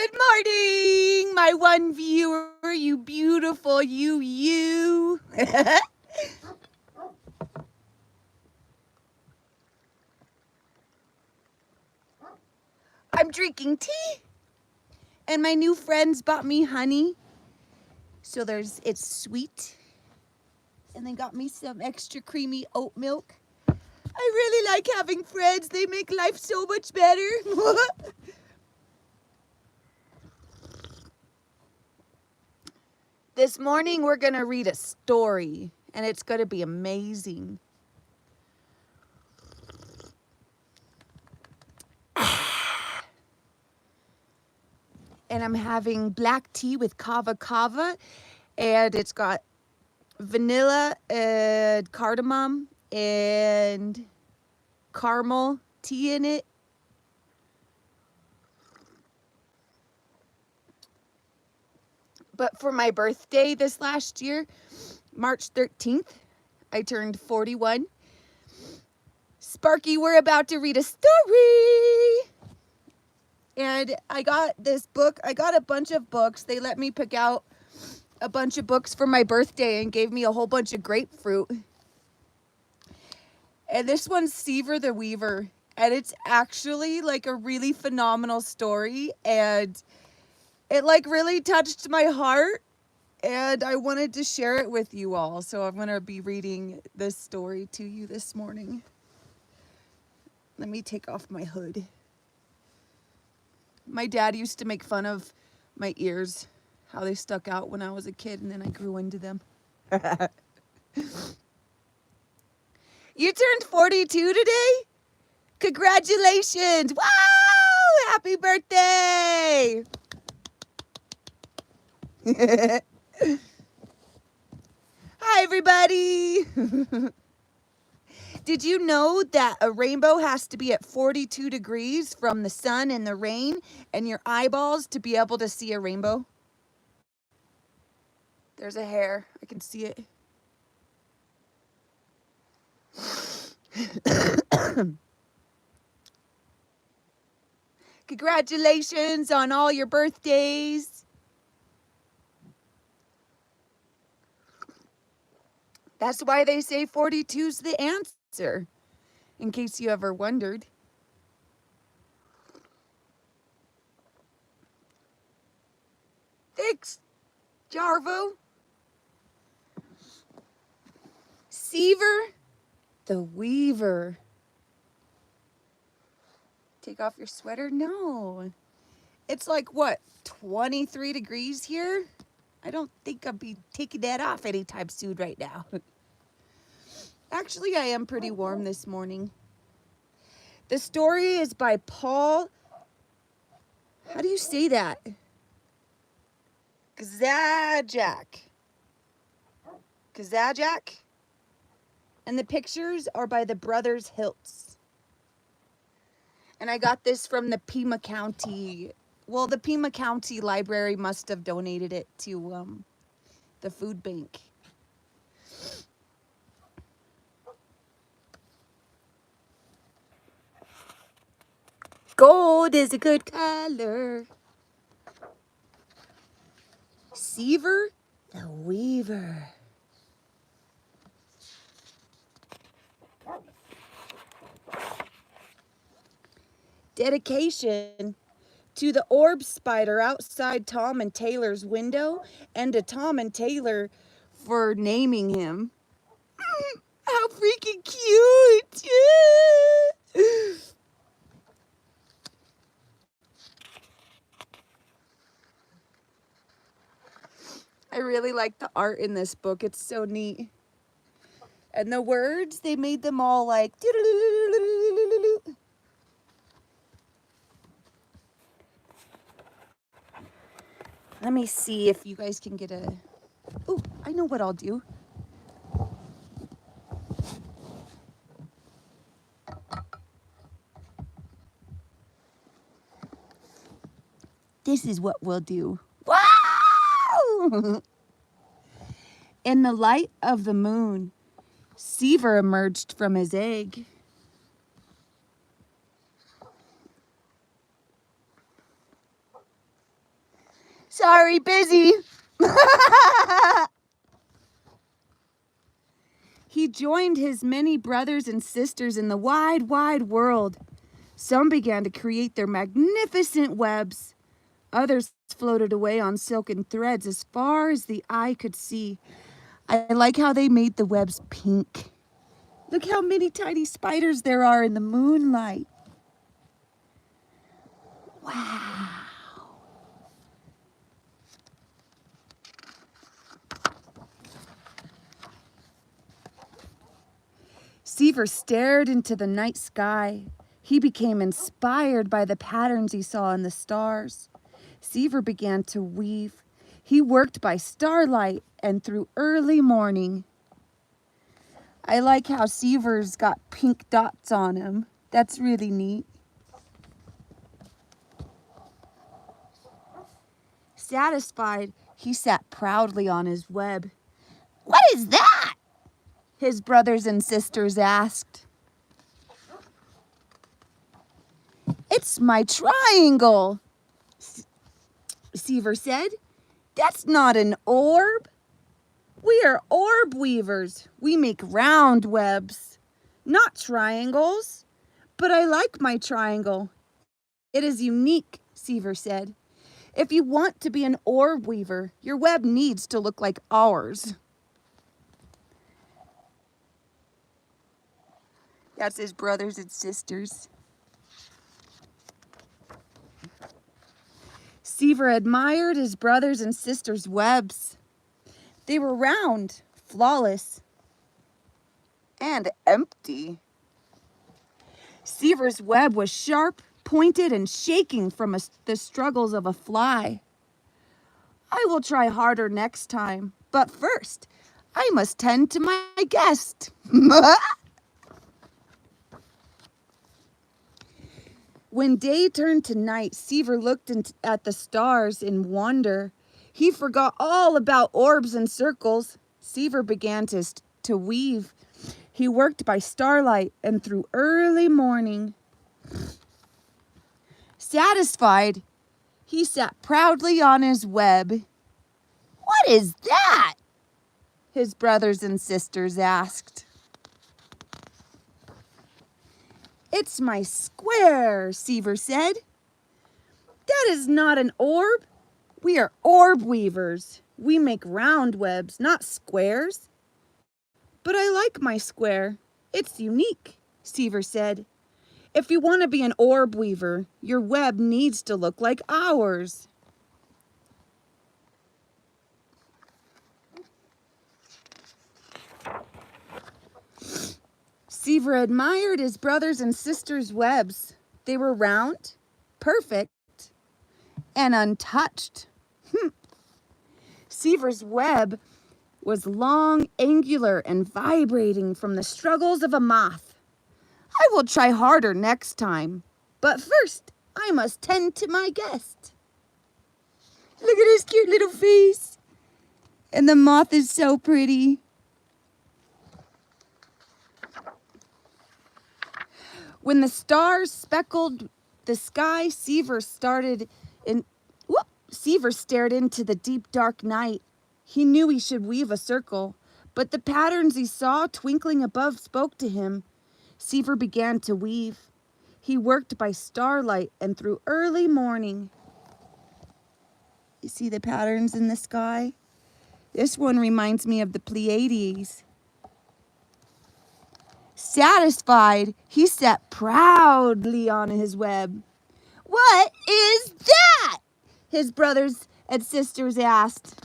Good morning, my one viewer, you beautiful you. I'm drinking tea, and my new friends bought me honey. So it's sweet, and they got me some extra creamy oat milk. I really like having friends. They make life so much better. This morning we're going to read a story, and it's going to be amazing. And I'm having black tea with kava, and it's got vanilla and cardamom and caramel tea in it. But for my birthday this last year, March 13th, I turned 41. Sparky, we're about to read a story. And I got this book. I got a bunch of books. They let me pick out a bunch of books for my birthday and gave me a whole bunch of grapefruit. And this one's Siver the Weaver. And it's actually like a really phenomenal story. And it like really touched my heart. And I wanted to share it with you all. So I'm going to be reading this story to you this morning. Let me take off my hood. My dad used to make fun of my ears, how they stuck out when I was a kid, and then I grew into them. You turned 42 today? Congratulations! Wow! Happy birthday! Hi, everybody! Did you know that a rainbow has to be at 42 degrees from the sun and the rain and your eyeballs to be able to see a rainbow? There's a hair. I can see it. Congratulations on all your birthdays. That's why they say 42's the answer, in case you ever wondered. Thanks, Jarvo. Siver the Weaver. Take off your sweater? No. It's like, what, 23 degrees here? I don't think I'll be taking that off anytime soon right now. Actually, I am pretty warm this morning. The story is by Paul. How do you say that? Kazajak. And the pictures are by the brothers Hiltz. And I got this from the Pima County. Well, the Pima County Library must have donated it to the Foodbank. Gold is a good color. Siver the Weaver. Dedication to the orb spider outside Tom and Taylor's window, and to Tom and Taylor for naming him. How freaking cute! I really like the art in this book. It's so neat. And the words, they made them all like... Let me see if you guys can get a... Oh, I know what I'll do. This is what we'll do. Wow! In the light of the moon, Siver emerged from his egg. Sorry, busy. He joined his many brothers and sisters in the wide, wide world. Some began to create their magnificent webs. Others floated away on silken threads as far as the eye could see. I like how they made the webs pink. Look how many tiny spiders there are in the moonlight. Wow. Siver stared into the night sky. He became inspired by the patterns he saw in the stars. Siver began to weave. He worked by starlight and through early morning. I like how Siver's got pink dots on him. That's really neat. Satisfied, he sat proudly on his web. "What is that?" his brothers and sisters asked. "It's my triangle," Siver said. "That's not an orb. We are orb weavers. We make round webs, not triangles. But I like my triangle. It is unique," Siver said. "If you want to be an orb weaver, your web needs to look like ours." That's his brothers and sisters. Siver admired his brothers and sisters' webs. They were round, flawless, and empty. Siver's web was sharp, pointed, and shaking from the struggles of a fly. "I will try harder next time, but first, I must tend to my guest." When day turned to night, Siver looked at the stars in wonder. He forgot all about orbs and circles. Siver began to weave. He worked by starlight and through early morning. Satisfied, he sat proudly on his web. "What is that?" his brothers and sisters asked. "It's my square," Siver said. "That is not an orb. We are orb weavers. We make round webs, not squares." "But I like my square. It's unique," Siver said. "If you want to be an orb weaver, your web needs to look like ours." Siver admired his brothers and sisters' webs. They were round, perfect, and untouched. Siver's web was long, angular, and vibrating from the struggles of a moth. "I will try harder next time, but first I must tend to my guest." Look at his cute little face. And the moth is so pretty. When the stars speckled the sky, Siver stared into the deep dark night. He knew he should weave a circle, but the patterns he saw twinkling above spoke to him. Siver began to weave. He worked by starlight and through early morning. You see the patterns in the sky? This one reminds me of the Pleiades. Satisfied, he sat proudly on his web. "What is that?" his brothers and sisters asked.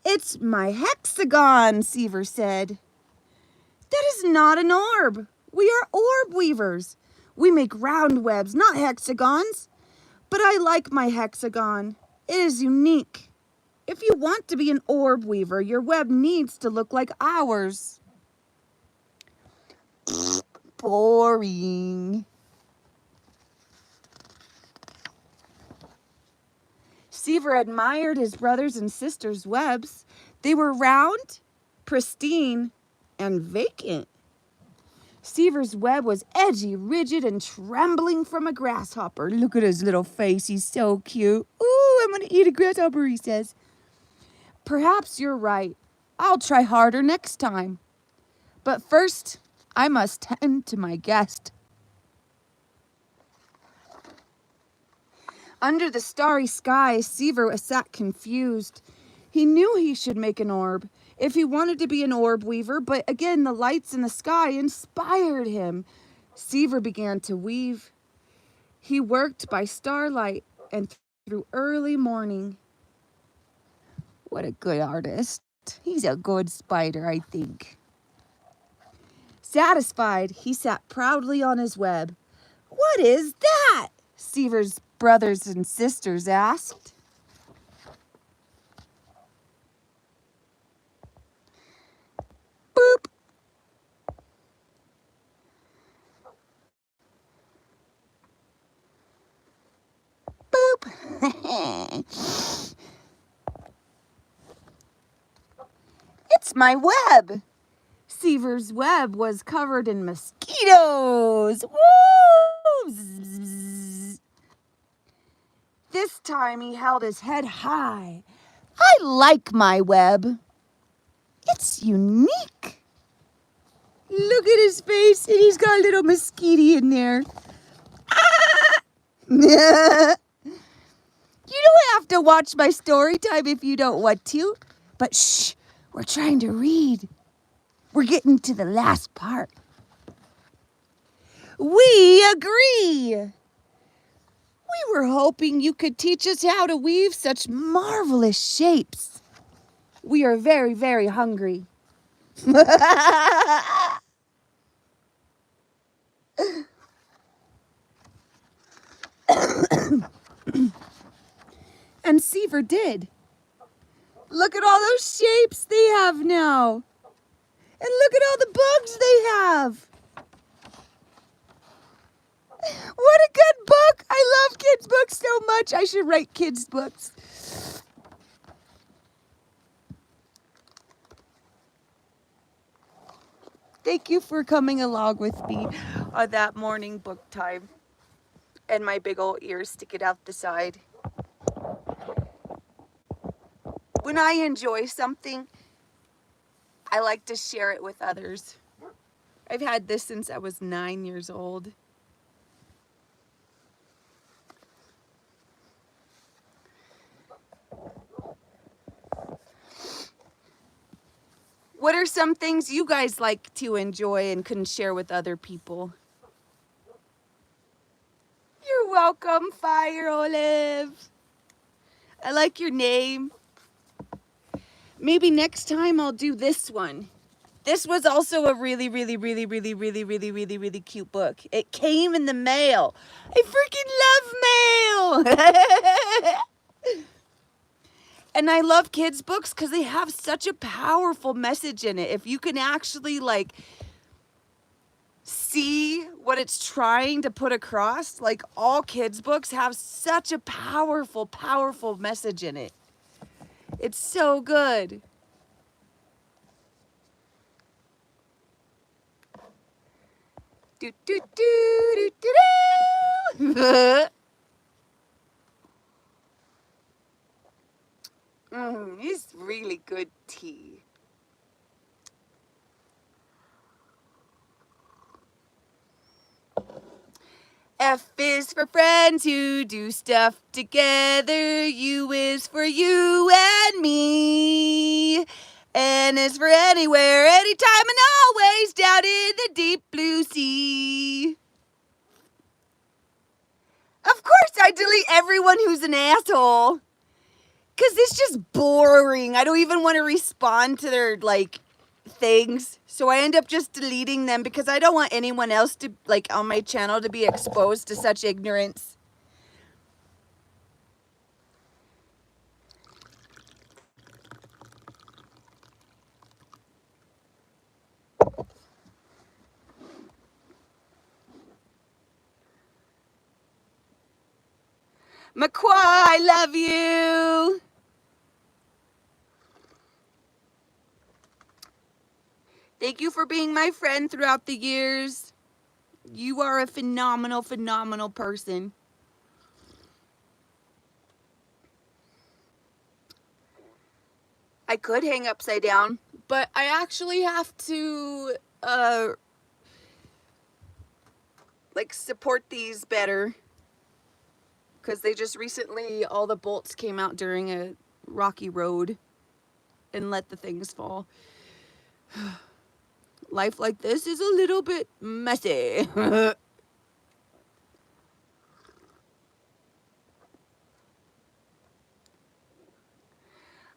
"It's my hexagon," Siver said. "That is not an orb. We are orb weavers. We make round webs, not hexagons. But I like my hexagon. It is unique. If you want to be an orb weaver, your web needs to look like ours." Boring. Siver admired his brothers and sisters' webs. They were round, pristine, and vacant. Siver's web was edgy, rigid, and trembling from a grasshopper. Look at his little face. He's so cute. Ooh, I'm going to eat a grasshopper, he says. Perhaps you're right. I'll try harder next time. But first, I must tend to my guest. Under the starry sky, Siver sat confused. He knew he should make an orb if he wanted to be an orb weaver, but again, the lights in the sky inspired him. Siver began to weave. He worked by starlight and through early morning. What a good artist. He's a good spider, I think. Satisfied, he sat proudly on his web. What is that? Siver's brothers and sisters asked. Boop. Boop. It's my web. Siver's web was covered in mosquitoes. Woo! Zzz. This time he held his head high. I like my web. It's unique. Look at his face, and he's got a little mosquito in there. Ah! You don't have to watch my story time if you don't want to. But shh, we're trying to read. We're getting to the last part. We agree. We were hoping you could teach us how to weave such marvelous shapes. We are very, very hungry. And Siver did. Look at all those shapes they have now. And look at all the bugs they have. What a good book. I love kids' books so much. I should write kids' books. Thank you for coming along with me on that morning book time. And my big old ears sticking out the side. When I enjoy something, I like to share it with others. I've had this since I was 9 years old. What are some things you guys like to enjoy and can share with other people? You're welcome, Fire Olive. I like your name. Maybe next time I'll do this one. This was also a really cute book. It came in the mail. I freaking love mail. And I love kids' books because they have such a powerful message in it. If you can actually like see what it's trying to put across, like all kids' books have such a powerful message in it. It's so good. Do do do do do do. It's really good tea. F is for friends who do stuff together. U is for you and me. N is for anywhere, anytime, and always down in the deep blue sea. Of course I delete everyone who's an asshole. Because it's just boring. I don't even want to respond to their, like, things. So I end up just deleting them because I don't want anyone else to, like, on my channel to be exposed to such ignorance. McQuay, I love you. Thank you for being my friend throughout the years. You are a phenomenal, phenomenal person. I could hang upside down, but I actually have to like support these better because they just recently, all the bolts came out during a rocky road and let the things fall. Life like this is a little bit messy.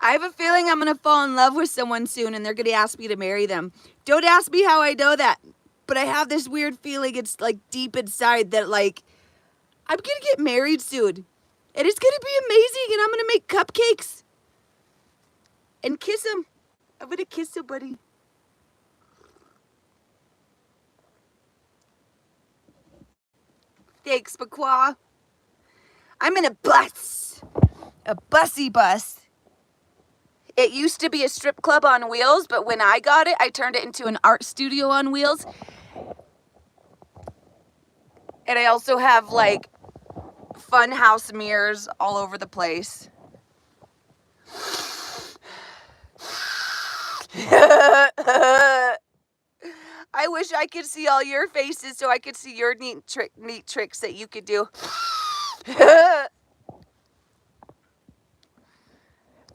I have a feeling I'm going to fall in love with someone soon and they're going to ask me to marry them. Don't ask me how I know that, but I have this weird feeling, it's like deep inside, that like I'm going to get married soon. And it's going to be amazing, and I'm going to make cupcakes and kiss him. I'm going to kiss somebody. Thanks, Bakwa. I'm in a bus. A bussy bus. It used to be a strip club on wheels, but when I got it, I turned it into an art studio on wheels. And I also have like fun house mirrors all over the place. I wish I could see all your faces so I could see your neat tricks that you could do.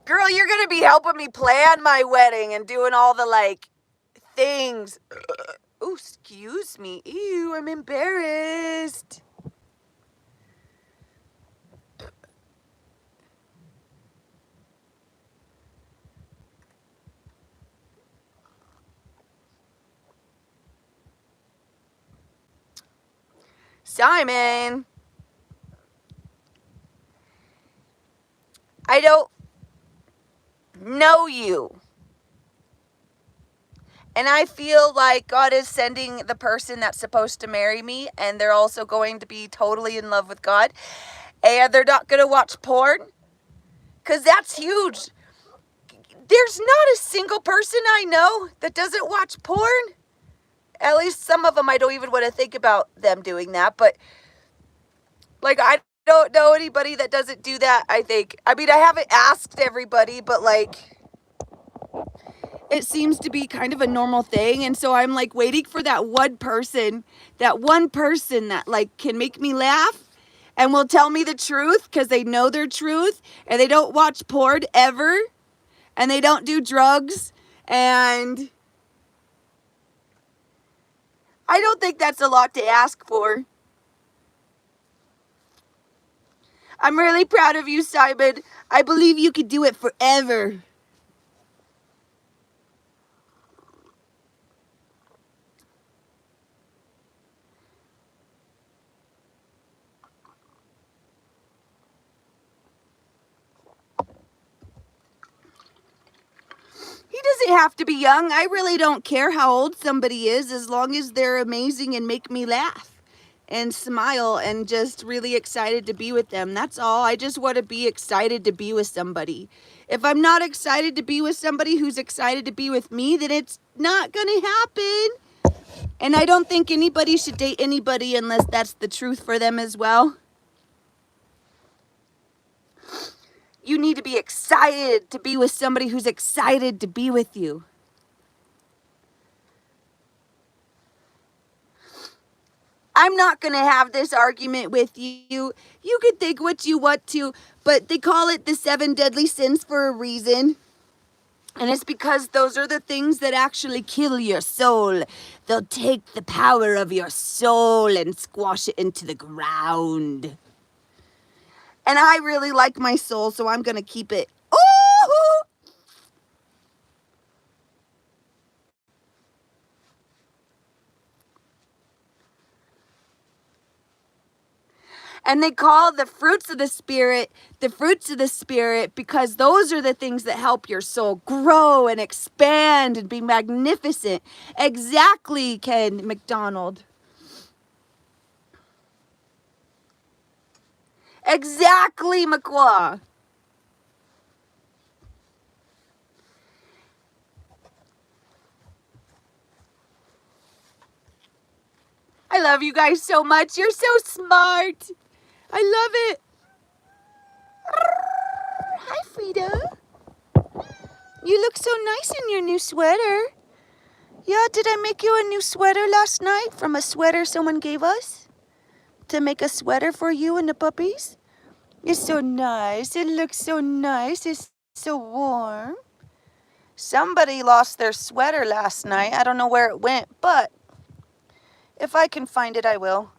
Girl, you're gonna be helping me plan my wedding and doing all the like things. Oh, excuse me. Ew, I'm embarrassed. Simon, I don't know you. And I feel like God is sending the person that's supposed to marry me, and they're also going to be totally in love with God. And they're not going to watch porn, because that's huge. There's not a single person I know that doesn't watch porn. At least some of them, I don't even want to think about them doing that. But, like, I don't know anybody that doesn't do that, I think. I mean, I haven't asked everybody, but, like, it seems to be kind of a normal thing. And so I'm, like, waiting for that one person that, like, can make me laugh and will tell me the truth because they know their truth and they don't watch porn ever and they don't do drugs. And I don't think that's a lot to ask for. I'm really proud of you, Simon. I believe you could do it forever. He doesn't have to be young. I really don't care how old somebody is, as long as they're amazing and make me laugh and smile and just really excited to be with them. That's all. I just want to be excited to be with somebody. If I'm not excited to be with somebody who's excited to be with me, then it's not going to happen. And I don't think anybody should date anybody unless that's the truth for them as well. You need to be excited to be with somebody who's excited to be with you. I'm not going to have this argument with you. You can think what you want to, but they call it the 7 deadly sins for a reason. And it's because those are the things that actually kill your soul. They'll take the power of your soul and squash it into the ground. And I really like my soul, so I'm going to keep it. Ooh! And they call the fruits of the Spirit because those are the things that help your soul grow and expand and be magnificent. Exactly, Ken McDonald. Exactly, McClaw. love you guys so much. You're so smart. I love it. Hi, Frida. You look so nice in your new sweater. Yeah, did I make you a new sweater last night from a sweater someone gave us? To make a sweater for you and the puppies? It's so nice. It looks so nice. It's so warm. Somebody lost their sweater last night. I don't know where it went, but if I can find it, I will.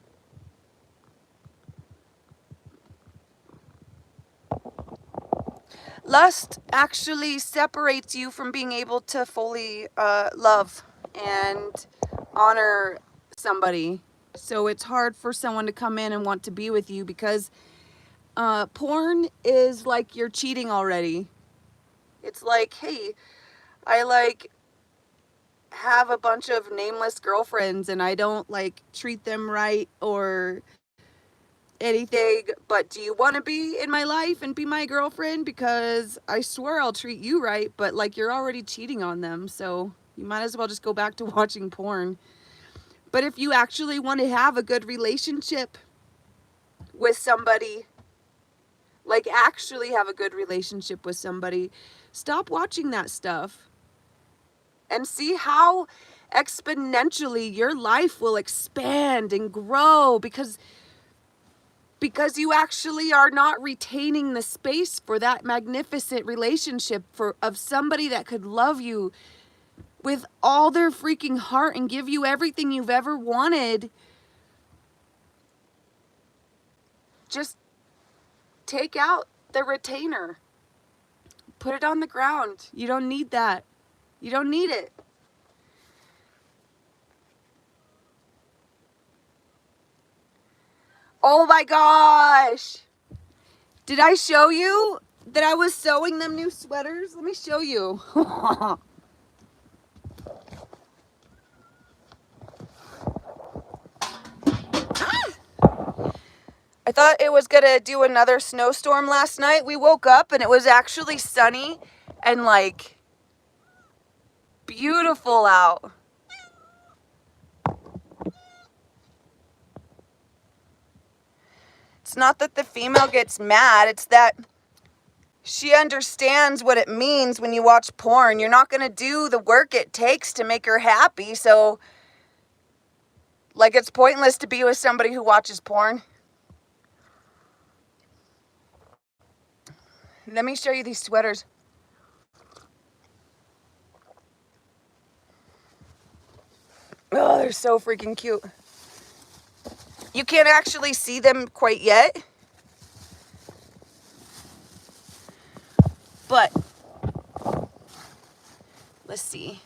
Lust actually separates you from being able to fully love and honor somebody. So it's hard for someone to come in and want to be with you because porn is like you're cheating already. It's like, hey, I like have a bunch of nameless girlfriends and I don't like treat them right or anything, but do you want to be in my life and be my girlfriend? Because I swear I'll treat you right, but like you're already cheating on them, so you might as well just go back to watching porn. But if you actually want to have a good relationship with somebody, like actually have a good relationship with somebody, stop watching that stuff and see how exponentially your life will expand and grow because you actually are not retaining the space for that magnificent relationship of somebody that could love you with all their freaking heart and give you everything you've ever wanted. Just take out the retainer. Put it on the ground. You don't need that. You don't need it. Oh my gosh! Did I show you that I was sewing them new sweaters? Let me show you. I thought it was gonna do another snowstorm last night. We woke up and it was actually sunny and like beautiful out. It's not that the female gets mad, it's that she understands what it means when you watch porn. You're not gonna do the work it takes to make her happy, so like it's pointless to be with somebody who watches porn. Let me show you these sweaters. Oh, they're so freaking cute. You can't actually see them quite yet, but let's see.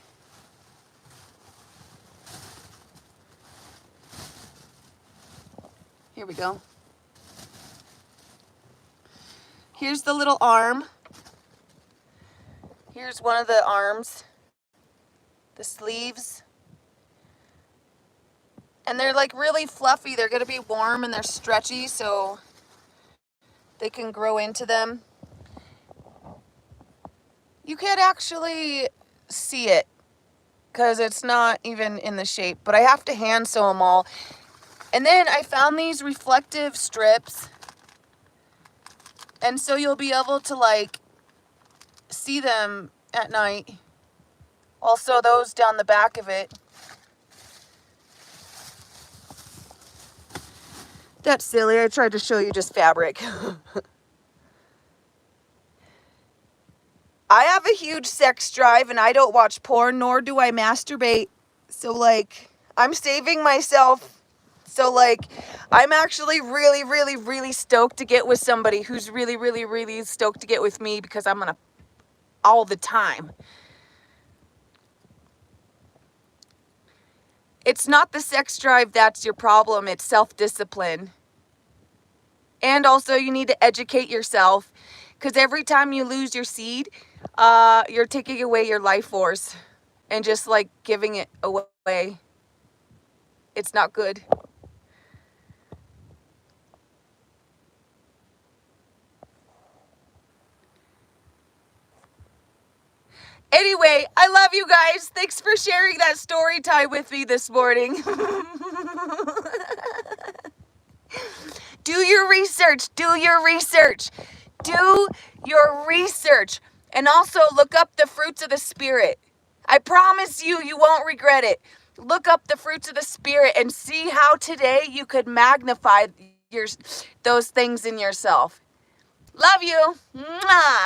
Here we go. Here's the little arm. Here's one of the arms. The sleeves. And they're like really fluffy. They're going to be warm and they're stretchy so they can grow into them. You can't actually see it because it's not even in the shape, but I have to hand sew them all. And then I found these reflective strips, and so you'll be able to like see them at night. I'll sew those down the back of it. That's silly. I tried to show you just fabric. I have a huge sex drive and I don't watch porn, nor do I masturbate. So like, I'm saving myself. So like, I'm actually really, really, really stoked to get with somebody who's really, really, really stoked to get with me because I'm gonna all the time. It's not the sex drive that's your problem. It's self-discipline. And also you need to educate yourself because every time you lose your seed, you're taking away your life force and just like giving it away. It's not good. Anyway, I love you guys. Thanks for sharing that story time with me this morning. Do your research. Do your research. Do your research. And also look up the fruits of the Spirit. I promise you, you won't regret it. Look up the fruits of the Spirit and see how today you could magnify those things in yourself. Love you. Mwah.